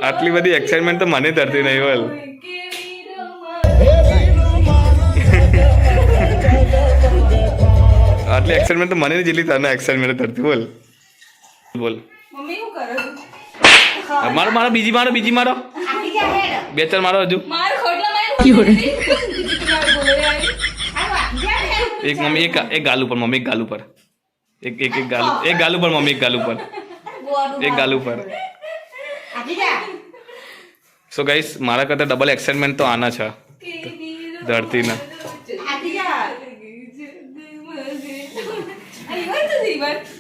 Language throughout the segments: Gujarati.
આટલી બધી એક્સાઇટમેન્ટ તો મને થતી નહીં બોલ. આટલી એક્સાઇટમેન્ટ તો મને જેટલી તને એક્સાઇટમેન્ટ થતી બોલ. બોલ મારો મારો બીજી મારો બીજી મારો બે ચાર મારો હજુ એક મમ્મી એક ગાલ ઉપર મમ્મી એક ગાલ ઉપર એક ગાલ ઉપર મમ્મી એક ગાલ ઉપર એક ગાલ ઉપર. સો ગાઈસ મારા કરતા ડબલ એક્સાઇટમેન્ટ તો આના છે ધરતીના.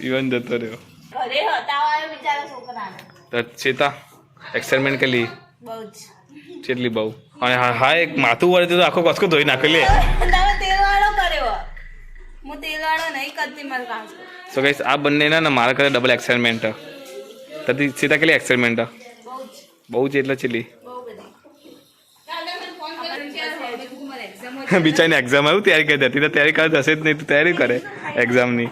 ઇવન જતો રહ્યો ચેતા એક્સાઇટમેન્ટ કેટલી કેટલી બહુ. અને હા એક માથું વળે તો આખો કસકો ધોઈ નાખે લે. સો ગાઈસ આ બંને ના મારા કરતા ડબલ એક્સાઇટમેન્ટ તથી સીતા કેટલી એક્સાઇટમેન્ટ બહુ જ એટલે છેલ્લી બિચારીને એક્ઝામ આવ્યું તૈયારી કરી દેતી તો તૈયારી કરે હશે જ નહીં તો તૈયારી કરે એક્ઝામની.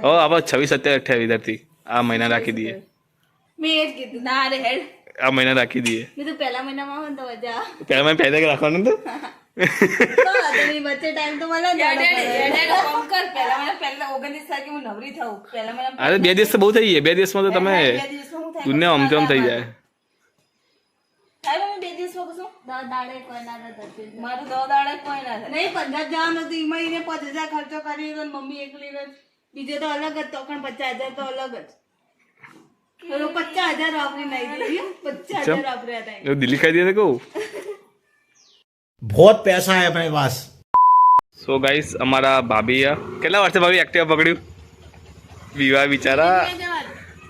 ઓ આવા 26, 27, 28 વિદ્યાર્થી આ મહિના રાખી દઈએ. આ મહિના રાખી દઈએ. પહેલા મહિના પહેલા રાખવાનું તો અરે 2 દિવસ તો બહુ થઈ જાય. 2 દિવસમાં તો તમે દુનિયા આમ થઈ જાય. ખર્ચો કરી મમ્મી એકલી બીજો તો અલગ જ તો 50,000 તો અલગ જ 50,000 વાપરી નહીં 50,000 વાપર્યા દિલ્હી ખાઈ દે કહું बहुत पैसा है अपने पास. સો ગાઈસ અમારા ભાભી કેટલા વર્ષે ભાભી એક્ટિવા પકડ્યું? વિવાહ બિચારા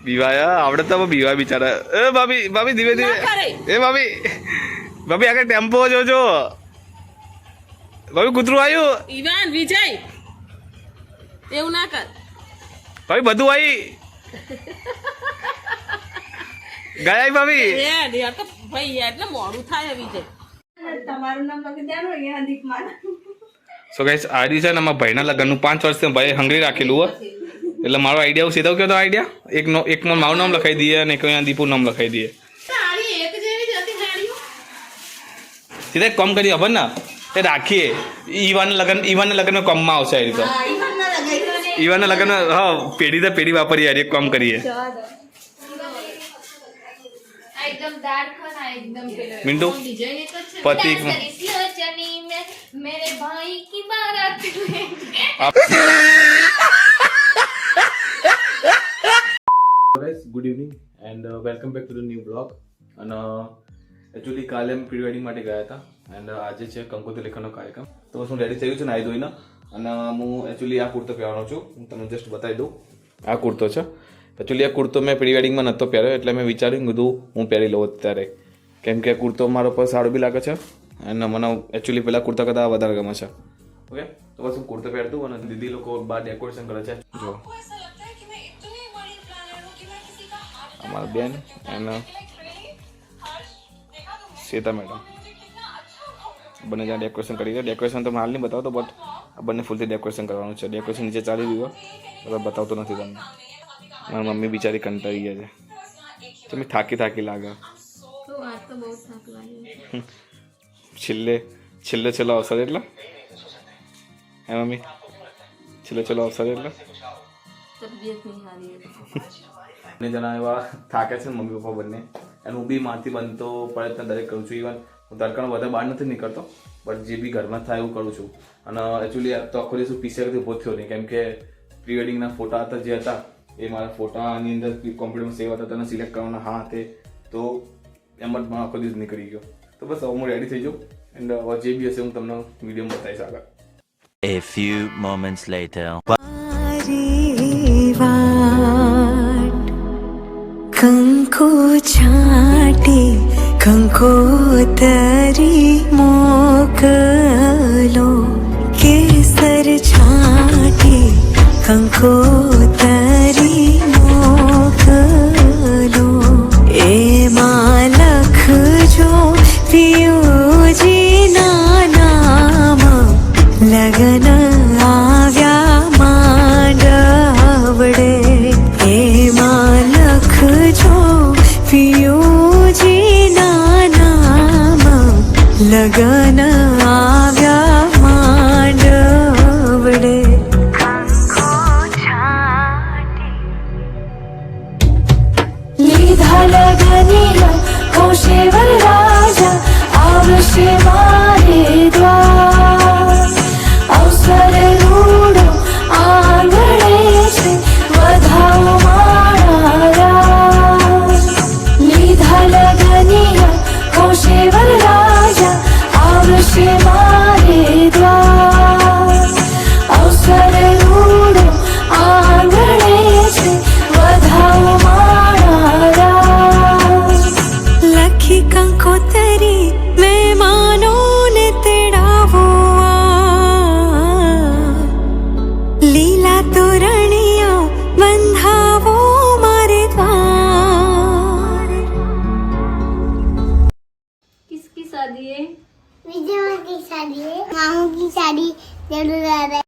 વિવાહ આવડે તો વિવાહ બિચારા. એ ભાભી ભાભી ધીમે ધીમે એ ભાભી ભાભી આગળ ટેમ્પો જોજો ભાભી કૂતરું આવ્યું. ઈવાન વિજય એવું ના કર ભાભી બધું આવી ગયા ભાભી. ભાઈ એટલે મોડું થાય વિજય. તમારું નામ લખી દેવાનું અહીંયા દીપમાન. સો ગાઈસ આડી છે ને અમારા ભાઈના લગ્નનું 5 વર્ષથી ભાઈ હંગરી રાખેલું હોય એટલે મારો આઈડિયા હું સીધો કયો તો આઈડિયા એકમાં મારું નામ લખાઈ દઈએ અને એક અહીંયા દીપુનું નામ લખાઈ દઈએ. સીધા એક કામ કરીએ ખબર ને તે રાખીએ ઈવાનના લગ્નમાં કામમાં આવશે આ રીતે. ઈવાનના લગ્નમાં હા પેઢી તો પેઢી વાપરીએ યાર એક કામ કરીએ. मिंटू पति मेरे भाई की बारात good evening and welcome back to the new blog. અને એકચ્યુઅલી કાલે અમે પ્રી વેડિંગ માટે ગયા હતા એન્ડ આજે છે કંકોત્રી લેખનનો કાર્યક્રમ. તો હું રેડી થયું છું નાહી ધોઈને અને હું એકચ્યુઅલી આ કુર્તો પહેરવાનો છું. હું તમને જસ્ટ બતાવી દઉં આ કુર્તો છે. એકચ્યુઅલી આ કુર્તો મેં પ્રી વેડિંગમાં નહોતો પહેર્યો એટલે મેં વિચાર્યું કીધું હું પહેરી લઉં અત્યારે કેમ કે કુર્તો મારો પર સારો બી લાગે છે અને મને એકચ્યુઅલી પેલા કુર્તા કરતાં વધારે ગમે છે. ઓકે તો બસ હું કુર્તો પહેરતું અને દીદી લોકો બહાર ડેકોરેશન કરે છે. જો અમારા બેન અને સીતા મેડમ બંને જ્યાં ડેકોરેશન કરી છે. ડેકોરેશન તો હાલ નહીં બતાવતો બટ આ બંને ફૂલથી ડેકોરેશન કરવાનું છે. ડેકોરેશન નીચે ચાલી રહ્યું હોય બતાવતો નથી તમને. મારી મમ્મી બિચારી કંટાળી ગયા છે તમે થાકી લાગે. છેલ્લો અવસર એટલે હે મમ્મી છેલ્લો અવસર એટલે બંને જણા એવા થાકે છે મમ્મી પપ્પા બંને અને હું બી મારથી બનતો પ્રયત્ન દરેક કરું છું. ઇવન હું તડકાનો વધારે બહાર નથી નીકળતો બટ જે બી ઘરમાં થાય એવું કરું છું. અને એકચ્યુઅલી તો આખો દિવસ પીસીઆરથી ઊભો થયો નહીં કેમ કે પ્રી વેડિંગના ફોટા હતા જે હતા એ મારા ફોટાની અંદર કોમ્પ્યુટરમાં સેવ હતા તેને સિલેક્ટ કરવાના હા તે તો એમ જ આખો દિવસ નીકળી ગયો. તો બસ હવે હું રેડી થઈ જાઉં એન્ડ હવે જે બી હશે હું તમને વિડીયોમાં બતાવીશ આગળ. A few moments later. કંકો છાટી કંકોતરી મોકલો કેસર છાટી કંકોતરી મોકલો એમાં લખજો પિયુજીના નામ લગન આવ્યા માંડવડે એમાં લખ પિયુજીના નામ લગન આવ્યા માંડવડે લીધા લગનિયા હોશે વરરાજા આવશે મારે દ્વાર અવસર રૂડો આંગણે છે વધાવો મારા લીધા લગનિયા હોશે વરરાજા આવશે મારે દ્વાર અવસર રૂડો આંગણે છે વધાવો લખી કંકોતરી મહેમાનોને તેડાવો લીલા તોરણિયા બંધાવો મારે દ્વાર किसकी शादी है? विजय की शादी है, मामू की शादी जरूर आ रहा है।